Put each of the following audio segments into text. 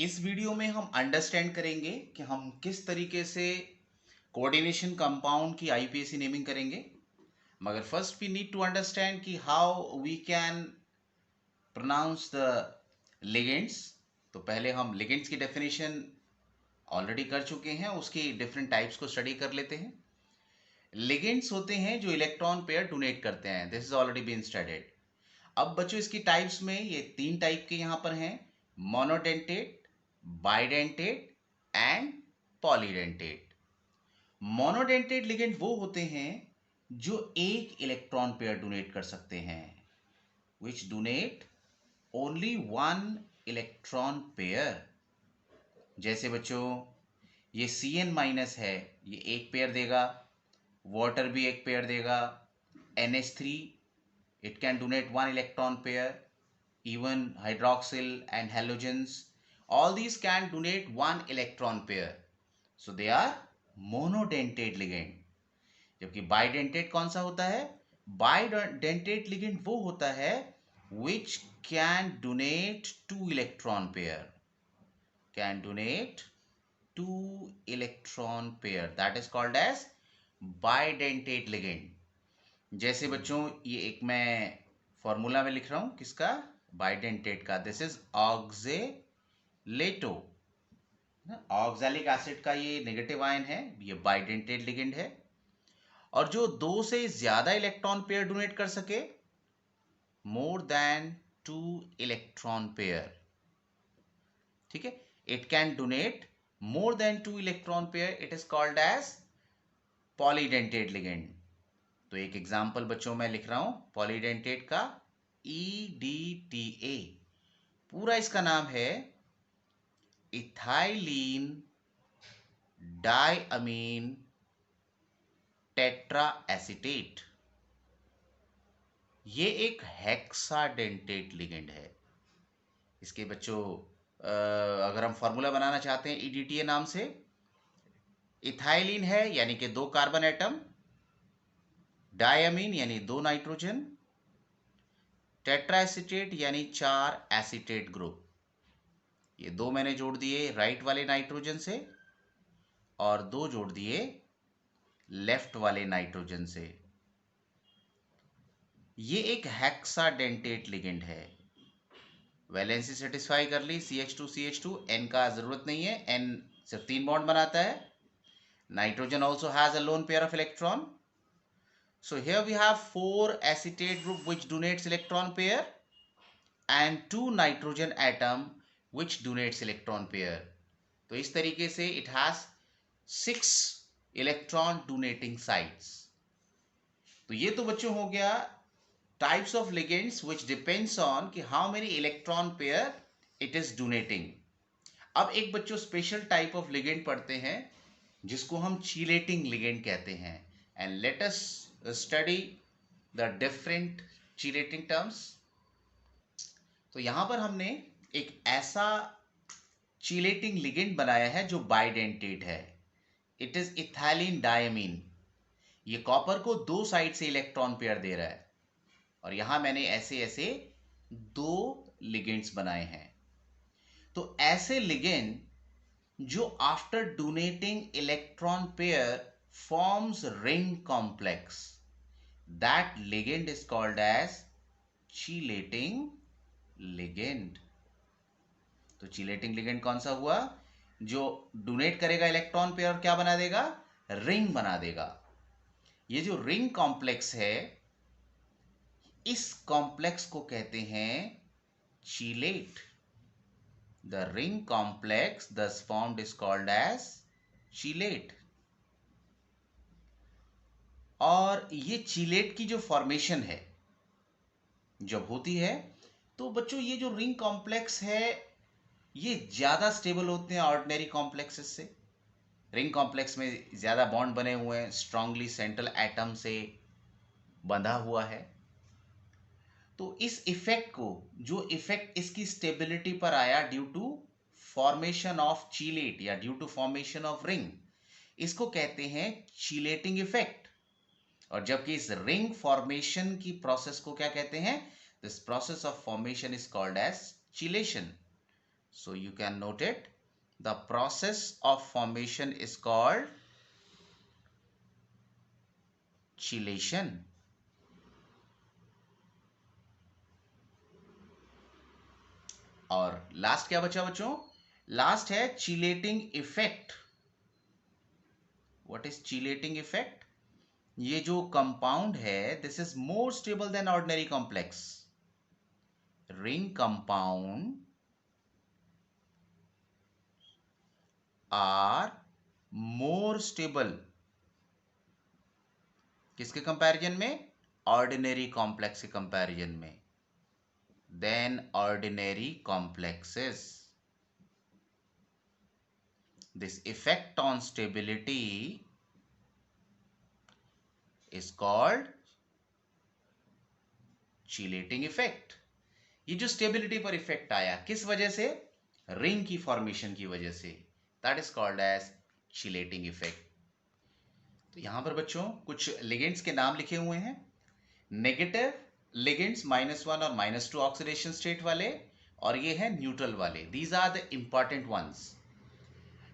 इस वीडियो में हम अंडरस्टैंड करेंगे कि हम किस तरीके से कोऑर्डिनेशन कंपाउंड की आईपीएसी नेमिंग करेंगे। मगर first we need to understand कि how we can pronounce the ligands. तो पहले हम लिगेंड्स की डेफिनेशन ऑलरेडी कर चुके हैं, उसकी डिफरेंट टाइप्स को स्टडी कर लेते हैं। लिगेंड्स होते हैं जो इलेक्ट्रॉन पेयर डोनेट करते हैं। This is already been studied. अब बच्चों इसकी टाइप्स में ये तीन टाइप के यहाँ पर हैं: monodentate, bidentate and polydentate. Monodentate ligand वो होते हैं जो एक इलेक्ट्रॉन पेयर डोनेट कर सकते हैं, which donate only one electron pair. जैसे बच्चों ये Cn माइनस है, ये एक पेयर देगा। वाटर भी एक पेयर देगा। NH3, it can donate one electron pair. Even hydroxyl and halogens, all these can donate one electron pair. So they are monodentate ligand. जबकि bidentate कौन सा होता है? Bidentate ligand वो होता है which can donate two electron pair. Can donate two electron pair. That is called as bidentate ligand. जैसे बच्चों ये एक मैं फॉर्मूला में लिख रहा हूं किसका? बाइडेंटेट का। This is oxalato. Oxalic acid का ये नेगेटिव आयन है, ये बाइडेंटेट लिगेंड है। और जो दो से ज्यादा इलेक्ट्रॉन पेयर डोनेट कर सके, more than two electron pair, ठीक है, it can donate more than two electron pair, it is called as polydentate ligand. तो एक एग्जाम्पल बच्चों मैं लिख रहा हूं पॉलीडेंटेट का, EDTA। पूरा इसका नाम है इथाइलीन डायअमीन टेट्रा एसीटेट। ये एक हेक्साडेंटेट लिगेंड है। इसके बच्चों अगर हम फॉर्मूला बनाना चाहते हैं EDTA नाम से, इथाइलीन है यानी कि दो कार्बन एटम, डायअमीन यानी दो नाइट्रोजन, टेट्रा एसीटेट यानी चार एसीटेट ग्रुप। ये दो मैंने जोड़ दिए राइट वाले नाइट्रोजन से और दो जोड़ दिए लेफ्ट वाले नाइट्रोजन से। ये एक हेक्साडेंटेट लिगेंड है। वैलेंसी सेटिस्फाई कर ली, CH2CH2, N का जरूरत नहीं है, N सिर्फ 3 बॉन्ड बनाता है। Nitrogen also has a lone pair of electron. So here we have 4 acetate group which donates electron pair and 2 nitrogen atom which donates electron pair. तो इस तरीके से it has 6 electron donating sites. तो ये तो बच्चों हो गया types of ligands which depends on कि how many electron pair it is donating. अब एक बच्चों स्पेशल टाइप ऑफ लिगेंड पढ़ते हैं जिसको हम चीलेटिंग लिगेंड कहते हैं। And let us study the different chelating terms. तो यहां पर हमने एक ऐसा चीलेटिंग लिगेंड बनाया है जो बाइडेंटेट है। It is ethylene diamine. ये कॉपर को दो साइड से इलेक्ट्रॉन पेयर दे रहा है और यहां मैंने ऐसे ऐसे दो लिगेंड्स बनाए हैं। तो ऐसे लिगेंड जो after donating electron pair forms ring complex, that ligand is called as chelating ligand. तो chelating ligand कौन सा हुआ? जो डोनेट करेगा इलेक्ट्रॉन पेयर और क्या बना देगा? रिंग बना देगा। ये जो रिंग कॉम्प्लेक्स है, इस कॉम्प्लेक्स को कहते हैं चीलेट। The ring complex thus formed is called as chelate. और ये चीलेट की जो फॉर्मेशन है जब होती है, तो बच्चों ये जो रिंग कॉम्प्लेक्स है ये ज्यादा स्टेबल होते हैं ऑर्डिनरी कॉम्प्लेक्सेस से। रिंग कॉम्प्लेक्स में ज्यादा बॉन्ड बने हुए हैं, स्ट्रांगली सेंट्रल एटम से बंधा हुआ है। तो इस इफेक्ट को, जो इफेक्ट इसकी स्टेबिलिटी पर आया due to formation of chelate या due to formation of ring, इसको कहते हैं चीलेटिंग इफेक्ट। और जबकि इस रिंग फॉर्मेशन की प्रोसेस को क्या कहते हैं? This process of formation is called as chelation. So you can note it. The process of formation is called chelation. और लास्ट क्या बचा बच्चों? लास्ट है chelating effect. What is chelating effect? ये जो कंपाउंड है, this is more stable than ordinary complex. Ring compound are more stable. किसके comparison में? ऑर्डिनरी कॉम्प्लेक्स के कंपैरिजन में. Then ordinary complexes. This effect on stability is called chelating effect. ये जो stability पर इफेक्ट आया किस वजह से? रिंग की फॉर्मेशन की वजह से. That is called as chelating effect. तो यहां पर बच्चों कुछ लिगेंड्स के नाम लिखे हुए हैं. नेगेटिव लिगेंड्स -1 और -2 ऑक्सीडेशन स्टेट वाले, और ये है न्यूट्रल वाले. These are the important ones.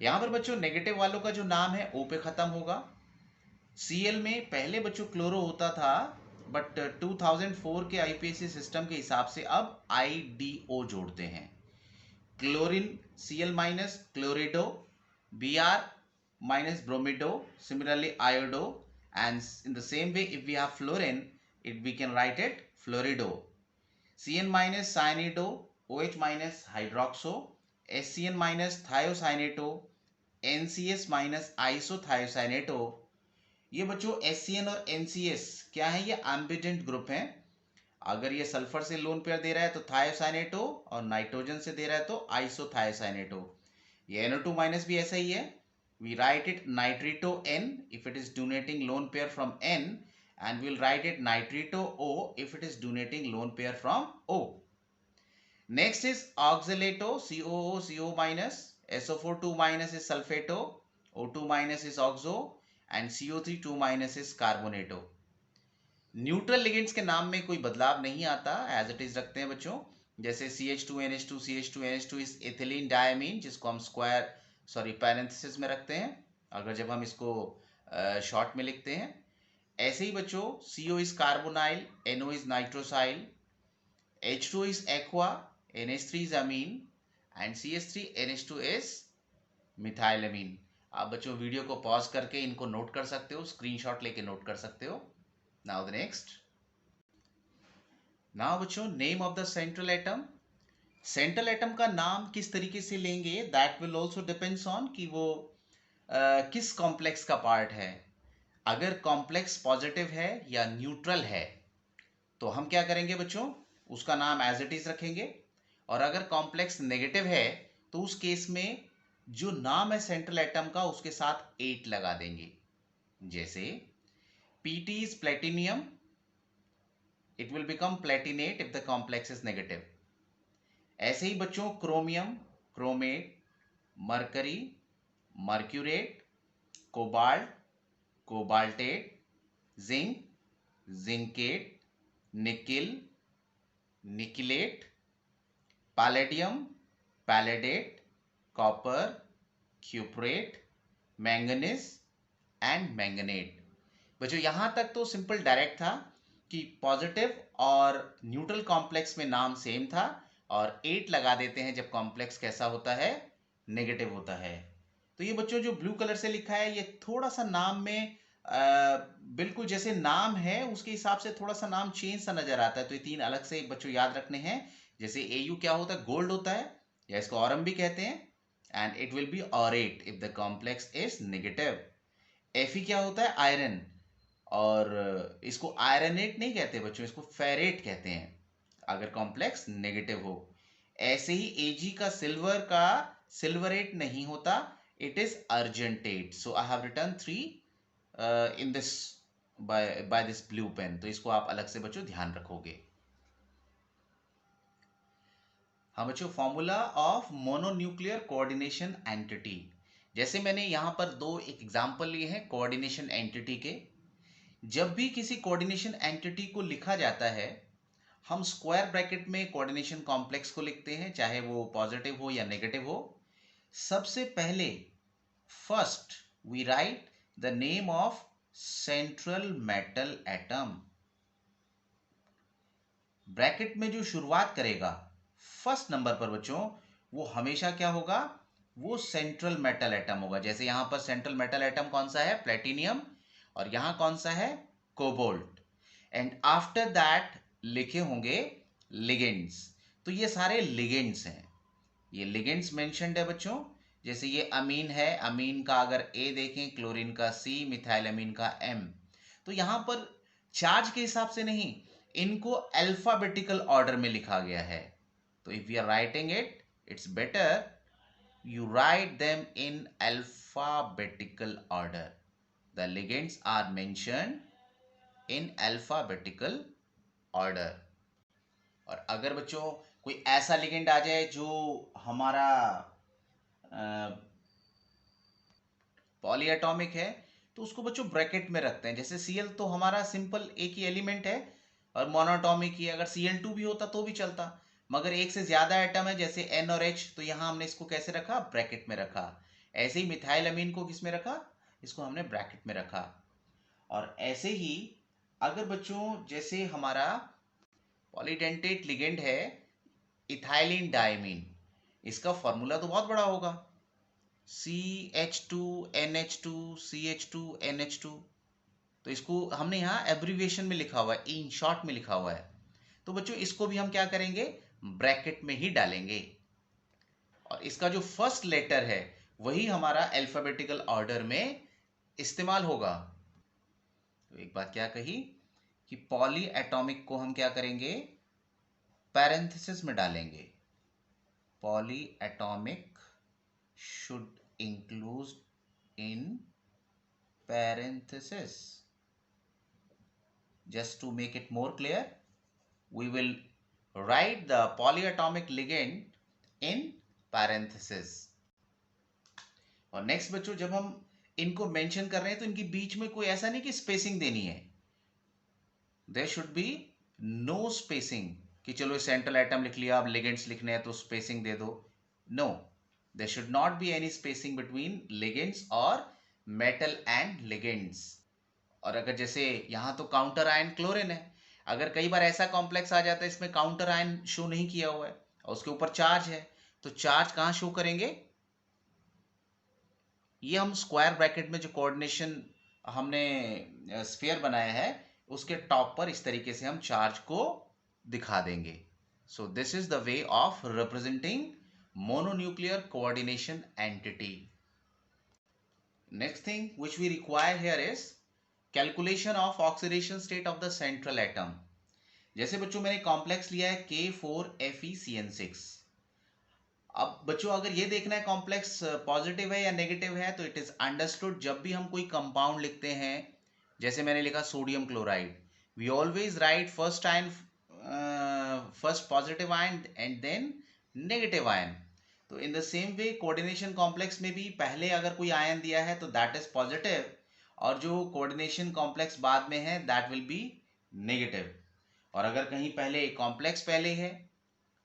यहां पर बच्चों नेगेटिव वालों का जो नाम है O पे खत्म होगा. Cl में पहले बच्चों क्लोरो होता था, बट 2004 के आईपीएसी सिस्टम के हिसाब से अब IDO जोड़ते हैं. Chlorine Cl- chlorido, Br- bromido, similarly iodo, and in the same way if we have fluorine, we can write it fluorido. Cn- cyanido, OH- hydroxo, SCN- thiocyaneto, NCS- isothiocyaneto. ये बच्चों SCN और NCS क्या है? ये ambient group हैं. अगर ये sulphur से लोन पेयर दे रहा है तो थायोसाइनेटो, और नाइट्रोजन से दे रहा है तो आइसोथायोसाइनेटो. ये NO2- भी ऐसा ही है. We write it nitrito N if it is donating lone pair from N, and we'll write it nitrito O if it is donating lone pair from O. Next is oxalato, COO, CO-, SO4 2- is sulfato, O2- is oxo, and CO3 2- is carbonato. Neutral ligands के नाम में कोई बदलाव नहीं आता, as it is रखते हैं बच्चों. जैसे CH2NH2, CH2NH2 is ethylene diamine, जिसको हम पैरेंथेसिस में रखते हैं अगर जब हम इसको शॉर्ट में लिखते हैं. ऐसे ही बच्चों CO is carbonyl, NO is nitrosyl, H2 is aqua, NH3 is amine, and CH3NH2 is methylamine. आप बच्चों वीडियो को पॉज करके इनको नोट कर सकते हो, स्क्रीनशॉट लेके नोट कर सकते हो. Now the next. नाउ बच्चों name of the central atom. Central atom का नाम किस तरीके से लेंगे, that will also depends on कि वो किस कॉम्प्लेक्स का पार्ट है. अगर कॉम्प्लेक्स पॉजिटिव है या न्यूट्रल है तो हम क्या करेंगे बच्चों, उसका नाम एज इट इज रखेंगे. और अगर कॉम्प्लेक्स नेगेटिव है तो उस केस में जो नाम है सेंट्रल एटम का उसके साथ 8 लगा देंगे. जैसे Pt is platinum, it will become platinate if the complex is negative. ऐसे ही बच्चों chromium, chromate, mercury, mercurate, cobalt, cobaltate, zinc, zincate, nickel, nickelate, palladium, palladate, copper, cuprate, manganese and manganate. बच्चों यहां तक तो सिंपल डायरेक्ट था कि positive और न्यूट्रल कॉम्प्लेक्स में नाम सेम था, और 8 लगा देते हैं जब कॉम्प्लेक्स कैसा होता है, नेगेटिव होता है. तो ये बच्चों जो ब्लू कलर से लिखा है ये थोड़ा सा नाम में बिल्कुल जैसे नाम है उसके हिसाब से थोड़ा सा नाम चेंज सा नजर आता है. तो ये 3 अलग से बच्चों याद रखने हैं. जैसे AU क्या होता है, गोल्ड होता है, या इसको ऑरम भी कहते हैं, and it will be ऑरेट if the complex is negative. Fe क्या होता है, आयरन, और इसको आयरनेट नहीं कहते बच्चों, इसको फेरेट कहते हैं अगर कॉम्प्लेक्स नेगेटिव हो. ऐसे ही Ag का सिल्वरेट नहीं होता, it is argentate. So I have written 3 in this by this blue pen. तो इसको आप अलग से बच्चों ध्यान रखोगे. हाँ बच्चों, formula of mononuclear coordination entity. जैसे मैंने यहां पर 2 एग्जांपल लिए हैं कोऑर्डिनेशन एंटिटी के. जब भी किसी कोऑर्डिनेशन एंटिटी को लिखा जाता है, हम स्क्वायर ब्रैकेट में कोऑर्डिनेशन कॉम्प्लेक्स को लिखते हैं, चाहे वो पॉजिटिव हो या नेगेटिव हो। सबसे पहले first we write the name of central metal atom. Bracket में जो शुरुआत करेगा फर्स्ट नंबर पर बच्चों, वो हमेशा क्या होगा, वो सेंट्रल मेटल एटम होगा। जैसे यहां पर सेंट्रल मेटल एटम कौन सा है, प्लेटिनियम, और यहां कौन सा है, कोबाल्ट। एंड आफ्टर दैट लिखे होंगे लिगेंड्स। तो ये सारे लिगेंड्स हैं, ये लिगेंड्स मेंशन्ड है बच्चों। जैसे ये अमीन है, अमीन का अगर ए देखें, क्लोरीन का सी, मिथाइल अमीन का एम। तो यहां पर चार्ज के हिसाब से नहीं, इनको अल्फाबेटिकल ऑर्डर में लिखा गया है। तो if you are writing it, it's better you write them in alphabetical order. The ligands are mentioned in alphabetical order. और अगर बच्चों कोई ऐसा लिगेंड आ जाए जो हमारा पॉलीएटॉमिक है, तो उसको बच्चों ब्रैकेट में रखते हैं। जैसे Cl तो हमारा सिंपल एक ही एलिमेंट है और मोनोटॉमिक ही, अगर Cl2 भी होता तो भी चलता, मगर एक से ज्यादा एटम है जैसे N और H, तो यहां हमने इसको कैसे रखा, ब्रैकेट में रखा। ऐसे ही मिथाइल अमीन को किस में रखा, इसको हमने ब्रैकेट में रखा। और ऐसे ही अगर बच्चों जैसे हमारा पॉलीडेंटेट लिगेंड है इथाइलिन डायमीन, इसका फॉर्मूला तो बहुत बड़ा होगा, CH2NH2 CH2NH2। तो इसको हमने यहाँ एब्रीविएशन में लिखा हुआ है, इन शॉर्ट में लिखा हुआ है। तो बच्चों इसको भी हम क्या करेंगे, ब्रैकेट में ही डालेंगे। और इसका जो फर्स्ट लेटर है वही हमारा अल्फाबेटिकल ऑर्डर में इस्तेमाल होगा। तो एक बात क्या कही कि पॉली एटॉमिक को हम क्या करेंगे, पैरेंथेसिस में डालेंगे। Poly atomic should include in parenthesis. Just to make it more clear, we will write the polyatomic ligand in parenthesis. और नेक्स्ट बच्चों जब हम इनको मेंशन कर रहे हैं तो इनके बीच में कोई ऐसा नहीं कि स्पेसिंग देनी है। There should be no spacing कि चलो सेंट्रल एटम लिख लिया, अब लिगेंड्स लिखने हैं तो स्पेसिंग दे दो। No, there should not be any spacing between ligands और metal and ligands। और अगर जैसे यहाँ तो काउंटर आयन क्लोरीन है, अगर कई बार ऐसा कॉम्प्लेक्स आ जाता है इसमें काउंटर आयन शो नहीं किया हुआ है और उसके ऊपर चार्ज है, तो चार्ज कहाँ शो करेंगे, ये हम स्क्वायर ब्रैकेट में जो कोऑर्डिनेशन हमने स्फीयर बनाया है उसके टॉप पर इस तरीके से हम चार्ज को दिखा देंगे। So this is the way of representing mononuclear coordination entity. Next thing which we require here is calculation of oxidation state of the central atom. जैसे बच्चों मैंने कॉम्प्लेक्स लिया है K4FeCN6। अब बच्चों अगर ये देखना है कॉम्प्लेक्स पॉजिटिव है या नेगेटिव है, तो इट इज अंडरस्टूड जब भी हम कोई कंपाउंड लिखते हैं, जैसे मैंने लिखा sodium chloride, we always write first ion, first positive ion and then negative ion. तो in the same way coordination complex में भी पहले अगर कोई आयन दिया है तो दैट इज पॉजिटिव, और जो कोऑर्डिनेशन कॉम्प्लेक्स बाद में है दैट विल बी नेगेटिव। और अगर कहीं पहले कॉम्प्लेक्स पहले है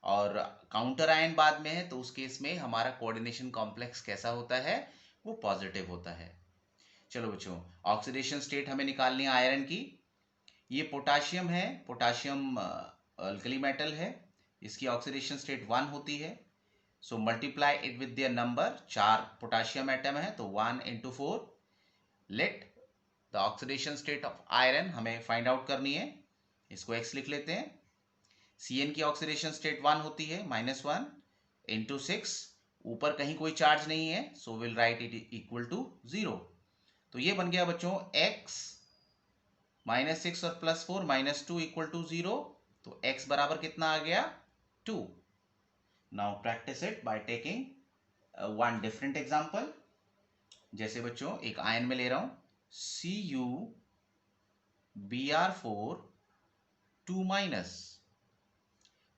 और काउंटर आयन बाद में है, तो उस केस में हमारा कोऑर्डिनेशन कॉम्प्लेक्स कैसा होता है, वो पॉजिटिव होता है। चलो बच्चों ऑक्सीडेशन स्टेट हमें निकालनी है आयरन की। ये पोटाशियम है, पोटाशियम अल्कली मेटल है, इसकी ऑक्सीडेशन स्टेट 1 होती है। सो multiply it with their number, 4 potassium atom है तो 1 into 4। Let the oxidation state of iron हमें फाइंड आउट करनी है, इसको x लिख लेते हैं। Cn की ऑक्सीडेशन स्टेट 1 होती है, -1 into 6, ऊपर कहीं कोई चार्ज नहीं है, so will write it equal to 0। तो ये बन गया बच्चों x -6 और +4 -2 इक्वल टू 0। तो x बराबर कितना आ गया, 2। Now practice it by taking one different example. जैसे बच्चों एक आयन में ले रहा हूं CuBr4 2-।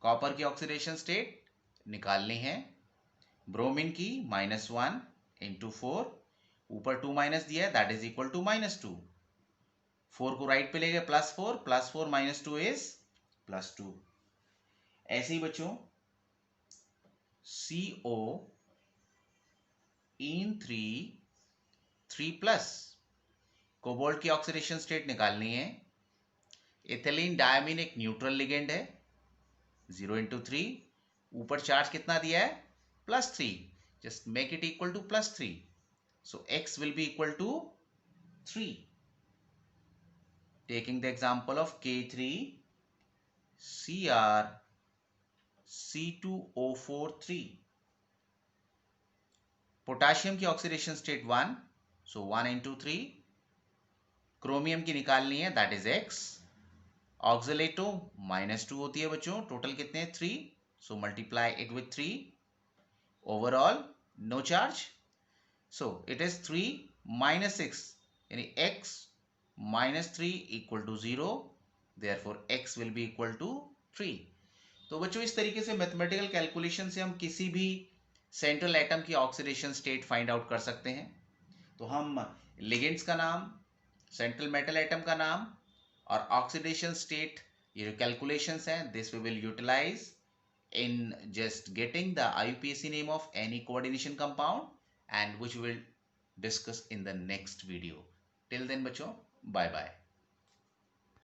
कॉपर की ऑक्सीडेशन स्टेट निकालनी है, ब्रोमीन की -1 into 4, ऊपर 2- दिया है दैट इज इक्वल टू -2। 4 को राइट पे ले गए, +4 +4 -2 इज +2। ऐसे ही बच्चों CO इन 3 प्लस, कोबाल्ट की ऑक्सीडेशन स्टेट निकालनी है। इथिलीन डायमीन एक न्यूट्रल लिगेंड है, 0 × 3, ऊपर चार्ज कितना दिया है +3, just make it equal to +3, so X will be equal to 3. Taking the example of K3CrC2O4 3. Potassium की ऑक्सीडेशन स्टेट 1, सो 1 × 3. क्रोमियम की निकालनी है, दैट इज X. ऑक्सीलेटो -2 होती है बच्चों, टोटल कितने 3, so multiply it with 3. Overall no charge, so it is 3 - 6, यानी X -3 = 0, therefore X will be equal to 3. तो बच्चों इस तरीके से मैथमेटिकल कैलकुलेशन से हम किसी भी सेंट्रल एटम की ऑक्सीडेशन स्टेट फाइंड आउट कर सकते हैं। तो हम लिगेंड्स का नाम, सेंट्रल मेटल एटम का नाम और ऑक्सीडेशन स्टेट, ये जो कैलकुलेशंस हैं, this we will utilise in just getting the IUPAC name of any coordination compound, and which we will discuss in the next video. Till then बच्चों, bye bye.